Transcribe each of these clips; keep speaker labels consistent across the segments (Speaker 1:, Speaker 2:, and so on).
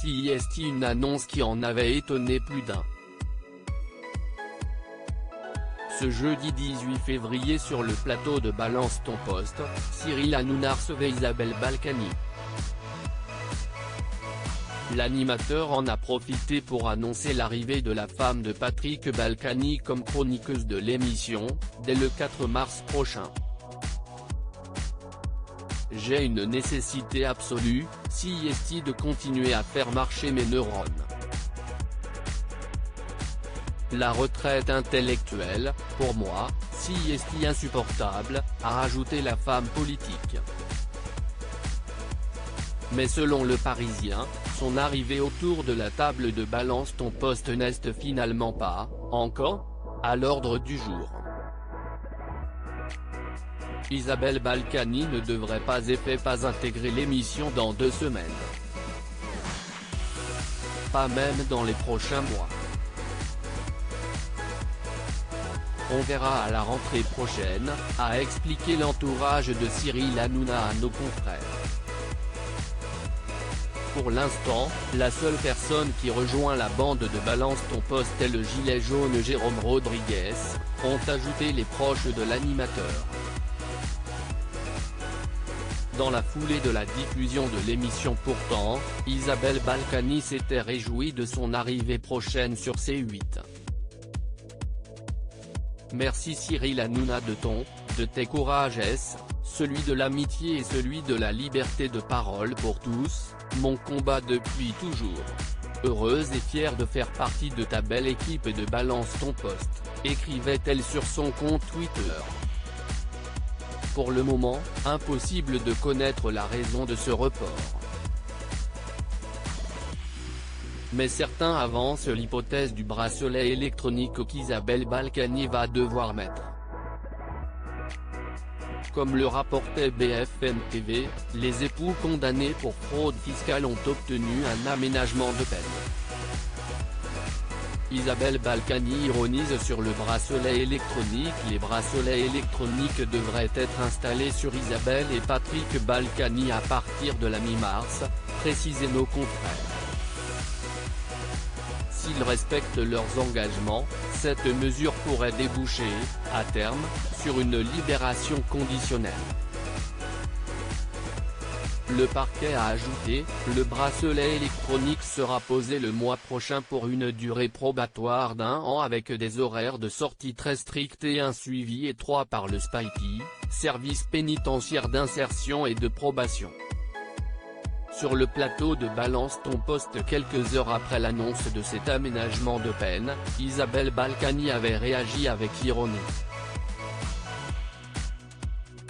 Speaker 1: CIST, une annonce qui en avait étonné plus d'un. Ce jeudi 18 février sur le plateau de Balance ton poste, Cyril Hanouna recevait Isabelle Balkany. L'animateur en a profité pour annoncer l'arrivée de la femme de Patrick Balkany comme chroniqueuse de l'émission, dès le 4 mars prochain. J'ai une nécessité absolue, CIST, de continuer à faire marcher mes neurones. La retraite intellectuelle, pour moi, CIST insupportable, a rajouté la femme politique. Mais selon Le Parisien, son arrivée autour de la table de Balance ton poste n'est finalement pas, encore, à l'ordre du jour. Isabelle Balkany ne devrait pas intégrer l'émission dans 2 semaines. Pas même dans les prochains mois. On verra à la rentrée prochaine, a expliqué l'entourage de Cyril Hanouna à nos confrères. Pour l'instant, la seule personne qui rejoint la bande de Balance ton poste est le gilet jaune Jérôme Rodriguez, ont ajouté les proches de l'animateur. Dans la foulée de la diffusion de l'émission pourtant, Isabelle Balkany s'était réjouie de son arrivée prochaine sur C8. Merci Cyril Hanouna de tes courages, celui de l'amitié et celui de la liberté de parole pour tous, mon combat depuis toujours. Heureuse et fière de faire partie de ta belle équipe de Balance ton poste, écrivait-elle sur son compte Twitter. Pour le moment, impossible de connaître la raison de ce report. Mais certains avancent l'hypothèse du bracelet électronique qu'Isabelle Balkany va devoir mettre. Comme le rapportait BFM TV, les époux condamnés pour fraude fiscale ont obtenu un aménagement de peine. Isabelle Balkany ironise sur le bracelet électronique. Les bracelets électroniques devraient être installés sur Isabelle et Patrick Balkany à partir de la mi-mars, précisaient nos confrères. S'ils respectent leurs engagements, cette mesure pourrait déboucher, à terme, sur une libération conditionnelle. Le parquet a ajouté, le bracelet électronique sera posé le mois prochain pour une durée probatoire d'1 an avec des horaires de sortie très stricts et un suivi étroit par le SPIP, service pénitentiaire d'insertion et de probation. Sur le plateau de Balance ton poste quelques heures après l'annonce de cet aménagement de peine, Isabelle Balkany avait réagi avec ironie.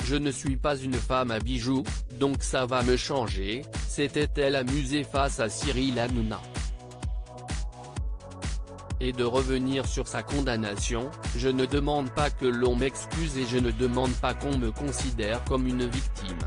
Speaker 1: Je ne suis pas une femme à bijoux, donc ça va me changer, s'était-elle amusée face à Cyril Hanouna. Et de revenir sur sa condamnation, je ne demande pas que l'on m'excuse et je ne demande pas qu'on me considère comme une victime.